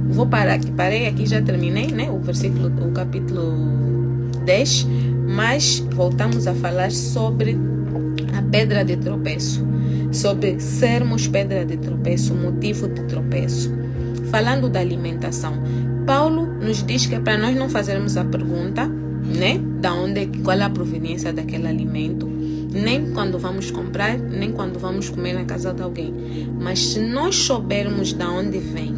Vou parar aqui, parei aqui, já terminei, né? O capítulo 10, mas voltamos a falar sobre a pedra de tropeço, sobre sermos pedra de tropeço, motivo de tropeço. Falando da alimentação, Paulo nos diz que é para nós não fazermos a pergunta, né, qual é a proveniência daquele alimento, nem quando vamos comprar, nem quando vamos comer na casa de alguém. Mas se nós soubermos de onde vem,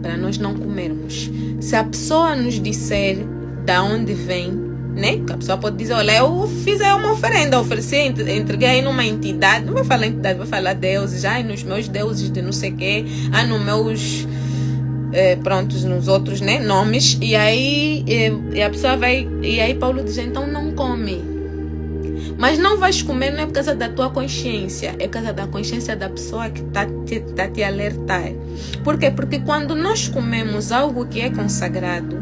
para nós não comermos. Se a pessoa nos disser de onde vem, né? A pessoa pode dizer: olha, eu fiz uma oferenda, ofereci, entreguei numa entidade, não vai falar entidade, vai falar deuses, nos meus deuses de não sei o quê, nos meus, prontos, nos outros, né, nomes, e aí a pessoa vai, e aí Paulo diz: então não come. Mas não vais comer, não é por causa da tua consciência, é por causa da consciência da pessoa que está te alertar. Por quê? Porque quando nós comemos algo que é consagrado,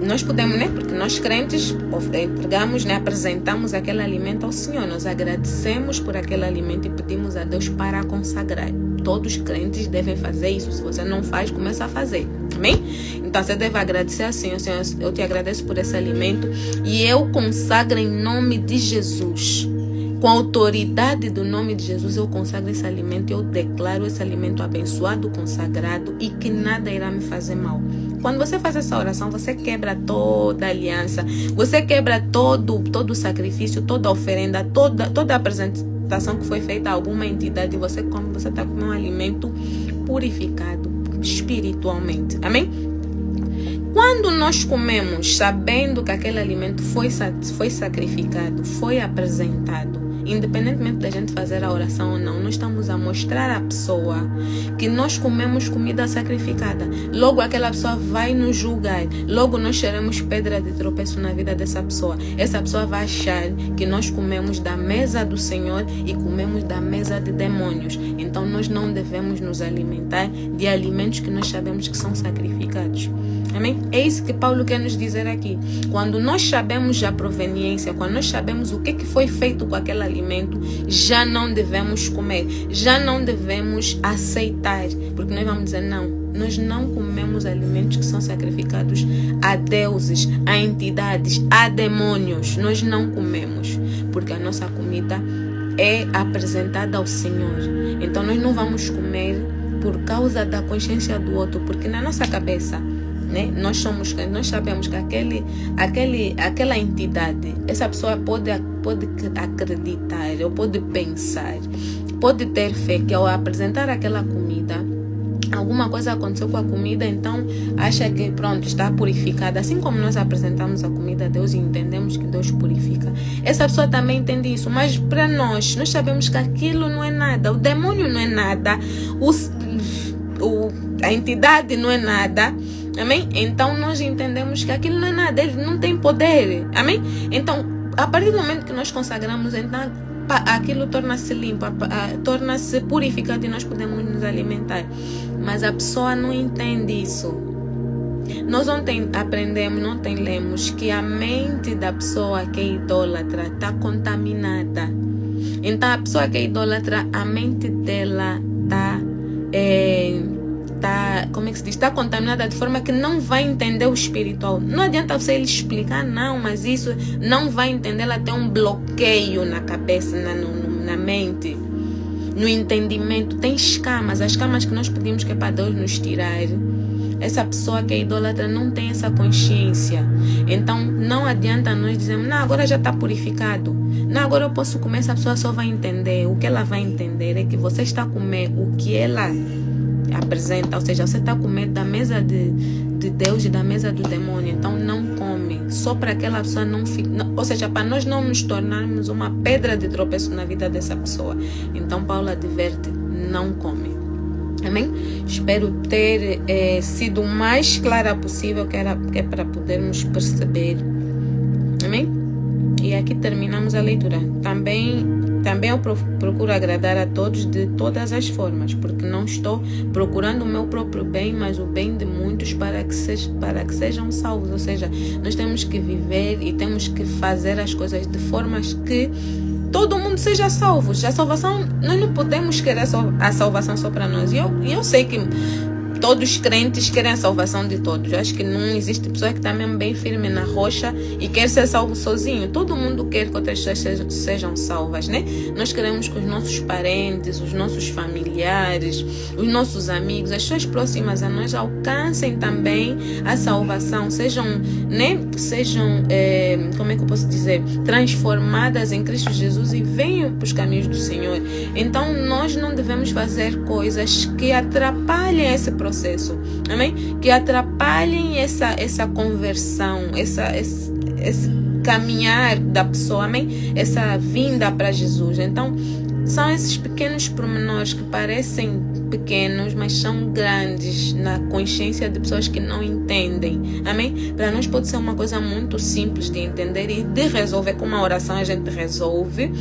nós podemos, né? Porque nós crentes entregamos, né? Apresentamos aquele alimento ao Senhor. Nós agradecemos por aquele alimento e pedimos a Deus para consagrar. Todos os crentes devem fazer isso. Se você não faz, começa a fazer. Amém? Então você deve agradecer ao Senhor. Senhor, eu te agradeço por esse alimento e eu consagro em nome de Jesus. Com a autoridade do nome de Jesus, eu consagro esse alimento e eu declaro esse alimento abençoado, consagrado e que nada irá me fazer mal. Quando você faz essa oração, você quebra toda a aliança, você quebra todo o sacrifício, toda a oferenda, toda a apresentação que foi feita a alguma entidade. Você come, você está comendo um alimento purificado, espiritualmente. Amém? Quando nós comemos sabendo que aquele alimento foi sacrificado, foi apresentado, independentemente da gente fazer a oração ou não, nós estamos a mostrar à pessoa que nós comemos comida sacrificada. Logo aquela pessoa vai nos julgar. Logo nós seremos pedra de tropeço na vida dessa pessoa. Essa pessoa vai achar que nós comemos da mesa do Senhor e comemos da mesa de demônios. Então nós não devemos nos alimentar de alimentos que nós sabemos que são sacrificados. Amém? É isso que Paulo quer nos dizer aqui. Quando nós sabemos a proveniência, quando nós sabemos o que foi feito com aquele alimento, já não devemos comer, já não devemos aceitar, porque nós vamos dizer não, nós não comemos alimentos que são sacrificados a deuses, a entidades, a demônios. Nós não comemos, porque a nossa comida é apresentada ao Senhor. Então nós não vamos comer por causa da consciência do outro, porque na nossa cabeça, né, nós sabemos que aquela entidade, essa pessoa pode acreditar, ou pode pensar, pode ter fé que ao apresentar aquela comida, alguma coisa aconteceu com a comida, então acha que pronto, está purificada. Assim como nós apresentamos a comida a Deus e entendemos que Deus purifica, essa pessoa também entende isso. Mas para nós sabemos que aquilo não é nada, o demônio não é nada, a entidade não é nada. Amém? Então nós entendemos que aquilo não é nada, ele não tem poder. Amém? Então, a partir do momento que nós consagramos, então aquilo torna-se limpo, torna-se purificado e nós podemos nos alimentar. Mas a pessoa não entende isso. Nós ontem lemos que a mente da pessoa que é idólatra está contaminada. Então a pessoa que é idólatra, a mente dela está contaminada de forma que não vai entender o espiritual. Não adianta você lhe explicar, não, mas isso não vai entender. Ela tem um bloqueio na cabeça, na mente, no entendimento. Tem escamas, as escamas que nós pedimos que é para Deus nos tirar. Essa pessoa que é idólatra não tem essa consciência. Então não adianta nós dizermos, não, agora já está purificado, não, agora eu posso comer. Essa pessoa só vai entender, o que ela vai entender é que você está a comer o que ela apresenta, ou seja, você está a comer da mesa de Deus e da mesa do demônio. Então não come, só para aquela pessoa não ficar, ou seja, para nós não nos tornarmos uma pedra de tropeço na vida dessa pessoa. Então Paulo adverte, não come. Amém? Espero ter sido o mais clara possível, que é para podermos perceber. Amém? E aqui terminamos a leitura. Também eu procuro agradar a todos de todas as formas, porque não estou procurando o meu próprio bem, mas o bem de muitos para que sejam salvos. Ou seja, nós temos que viver e temos que fazer as coisas de formas que todo mundo seja salvo. A salvação, nós não podemos querer a salvação só para nós. E eu sei que todos os crentes querem a salvação de todos. Eu acho que não existe pessoa que está mesmo bem firme na rocha e quer ser salvo sozinho. Todo mundo quer que outras pessoas sejam salvas, né? Nós queremos que os nossos parentes, os nossos familiares, os nossos amigos, as pessoas próximas a nós alcancem também a salvação, sejam, como é que eu posso dizer, transformadas em Cristo Jesus e venham para os caminhos do Senhor. Então nós não devemos fazer coisas que atrapalhem esse processo. Amém? Que atrapalhem essa conversão, esse caminhar da pessoa, amém? Essa vinda para Jesus. Então, são esses pequenos pormenores que parecem pequenos, mas são grandes na consciência de pessoas que não entendem. Amém? Para nós pode ser uma coisa muito simples de entender e de resolver. Com uma oração a gente resolve,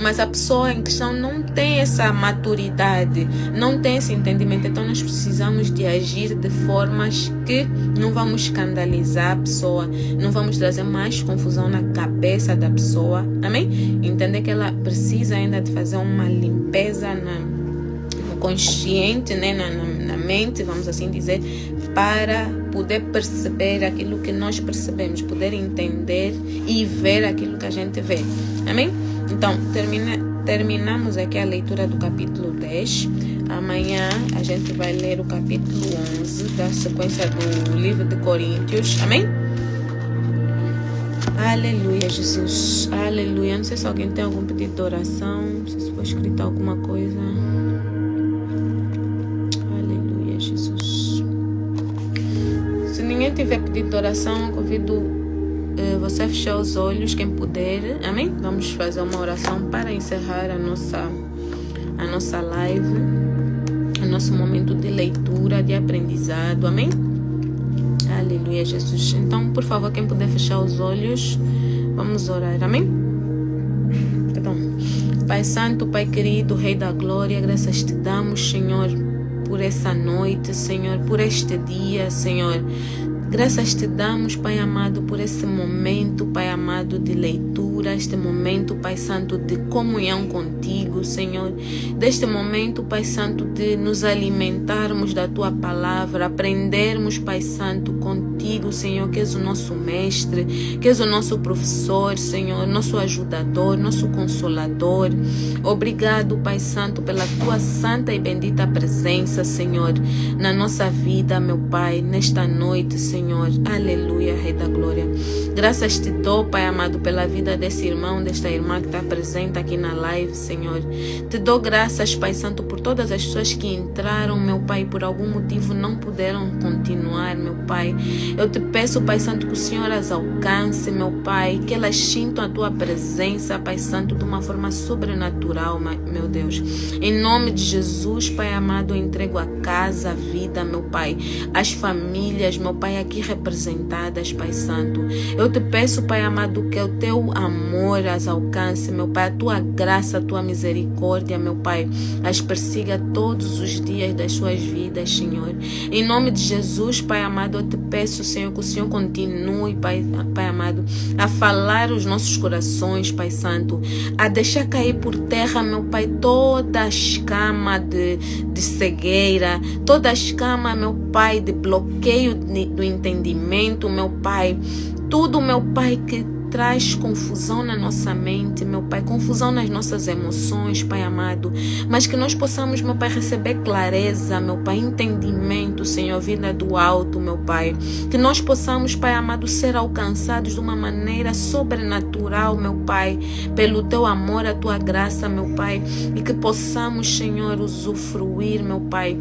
mas a pessoa em questão não tem essa maturidade, não tem esse entendimento. Então nós precisamos de agir de formas que não vamos escandalizar a pessoa, não vamos trazer mais confusão na cabeça da pessoa. Amém? Entender que ela precisa ainda de fazer uma limpeza no consciente, né, na mente, vamos assim dizer, para poder perceber aquilo que nós percebemos, poder entender e ver aquilo que a gente vê. Amém? Então, terminamos aqui a leitura do capítulo 10. Amanhã a gente vai ler o capítulo 11 da sequência do livro de Coríntios. Amém? Aleluia, Jesus. Aleluia. Não sei se alguém tem algum pedido de oração, não sei se foi escrito alguma coisa. Aleluia, Jesus. tiver pedido de oração, eu convido você a fechar os olhos, quem puder. Amém? Vamos fazer uma oração para encerrar a nossa live, o nosso momento de leitura, de aprendizado. Amém? Aleluia, Jesus. Então, por favor, quem puder fechar os olhos, vamos orar. Amém? Tá bom. Pai Santo, Pai querido, Rei da Glória, graças te damos, Senhor, por essa noite, Senhor, por este dia, Senhor. Graças te damos, Pai amado, por esse momento, Pai amado, de leitura, este momento, Pai Santo, de comunhão contigo, Senhor. Deste momento, Pai Santo, de nos alimentarmos da tua palavra, aprendermos, Pai Santo, contigo, Senhor, que és o nosso mestre, que és o nosso professor, Senhor, nosso ajudador, nosso consolador. Obrigado, Pai Santo, pela tua santa e bendita presença, Senhor, na nossa vida, meu Pai, nesta noite, Senhor. Aleluia, Rei da Glória. Graças te dou, Pai amado, pela vida desse irmão, desta irmã que está presente aqui na live, Senhor. Te dou graças, Pai Santo, por todas as pessoas que entraram, meu Pai, por algum motivo não puderam continuar, meu Pai. Eu te peço, Pai Santo, que o Senhor as alcance, meu Pai, que elas sintam a tua presença, Pai Santo, de uma forma sobrenatural, meu Deus. Em nome de Jesus, Pai amado, eu entrego a casa, a vida, meu Pai, as famílias, meu Pai, aqui representadas, Pai Santo. Eu te peço, Pai amado, que o teu amor as alcance, meu Pai, a tua graça, a tua misericórdia, meu Pai, as persiga todos os dias das suas vidas, Senhor. Em nome de Jesus, Pai amado, eu te peço, Senhor, que o Senhor continue, Pai amado, a falar os nossos corações, Pai Santo, a deixar cair por terra, meu Pai, toda a escama de cegueira, toda a escama, meu Pai, de bloqueio do entendimento, meu Pai, tudo, meu Pai, que traz confusão na nossa mente, meu Pai, confusão nas nossas emoções, Pai amado, mas que nós possamos, meu Pai, receber clareza, meu Pai, entendimento, Senhor, vinda do alto, meu Pai, que nós possamos, Pai amado, ser alcançados de uma maneira sobrenatural, meu Pai, pelo teu amor, a tua graça, meu Pai, e que possamos, Senhor, usufruir, meu Pai,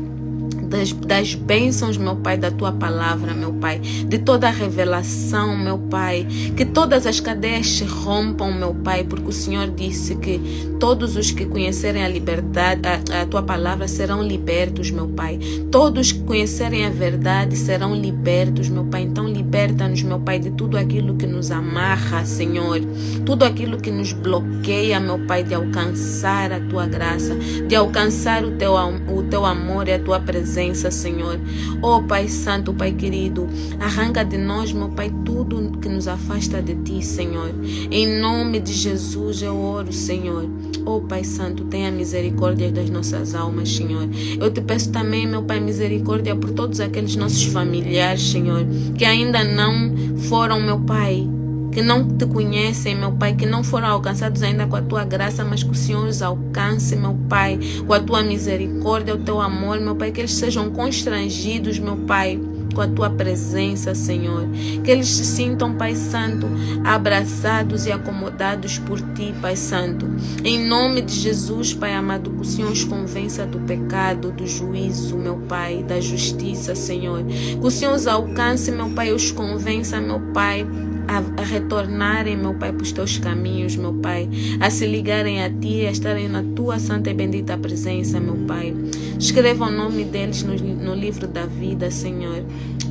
das bênçãos, meu Pai, da tua palavra, meu Pai, de toda a revelação, meu Pai, que todas as cadeias se rompam, meu Pai, porque o Senhor disse que todos os que conhecerem a liberdade, a tua palavra, serão libertos, meu Pai. Todos que conhecerem a verdade serão libertos, meu Pai. Então liberta-nos, meu Pai, de tudo aquilo que nos amarra, Senhor, tudo aquilo que nos bloqueia, meu Pai, de alcançar a tua graça, de alcançar o teu amor e a tua presença, Senhor. Oh Pai Santo, Pai querido, arranca de nós, meu Pai, tudo que nos afasta de Ti, Senhor. Em nome de Jesus eu oro, Senhor. Oh Pai Santo, tenha misericórdia das nossas almas, Senhor. Eu te peço também, meu Pai, misericórdia por todos aqueles nossos familiares, Senhor, que ainda não foram, meu Pai, que não te conhecem, meu Pai, que não foram alcançados ainda com a tua graça, mas que o Senhor os alcance, meu Pai, com a tua misericórdia, o teu amor, meu Pai, que eles sejam constrangidos, meu Pai, com a tua presença, Senhor, que eles se sintam, Pai Santo, abraçados e acomodados por Ti, Pai Santo, em nome de Jesus, Pai amado, que o Senhor os convença do pecado, do juízo, meu Pai, da justiça, Senhor, que o Senhor os alcance, meu Pai, os convença, meu Pai, a retornarem, meu Pai, para os teus caminhos, meu Pai, a se ligarem a Ti, a estarem na Tua santa e bendita presença, meu Pai. Escreva o nome deles no livro da vida, Senhor.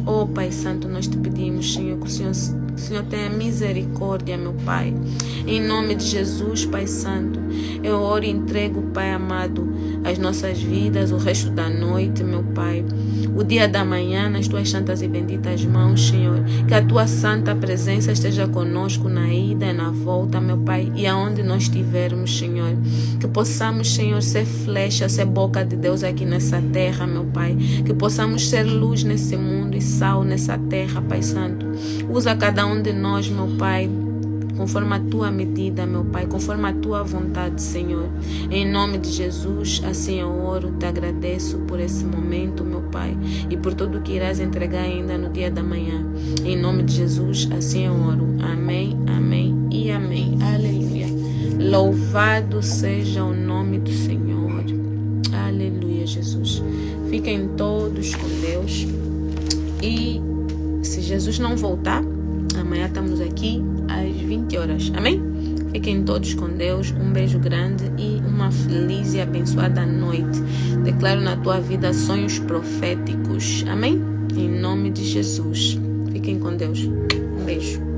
Oh Pai Santo, nós te pedimos, Senhor, que o Senhor tenha misericórdia, meu Pai. Em nome de Jesus, Pai Santo, eu oro e entrego, Pai amado, as nossas vidas, o resto da noite, meu Pai, o dia da manhã, nas Tuas santas e benditas mãos, Senhor. Que a Tua santa presença esteja conosco na ida e na volta, meu Pai, e aonde nós estivermos, Senhor. Que possamos, Senhor, ser flecha, ser boca de Deus aqui nessa terra, meu Pai. Que possamos ser luz nesse mundo e sal nessa terra, Pai Santo. Usa cada um de nós, meu Pai, conforme a Tua medida, meu Pai, conforme a Tua vontade, Senhor. Em nome de Jesus, assim eu oro, te agradeço por esse momento, meu Pai, e por tudo que irás entregar ainda no dia da manhã. Em nome de Jesus, assim eu oro. Amém, amém e amém. Aleluia. Louvado seja o nome do Senhor. Aleluia, Jesus. Fiquem todos com Deus e se Jesus não voltar, amanhã estamos aqui às 20 horas. Amém? Fiquem todos com Deus. Um beijo grande e uma feliz e abençoada noite. Declaro na tua vida sonhos proféticos. Amém? Em nome de Jesus. Fiquem com Deus. Um beijo.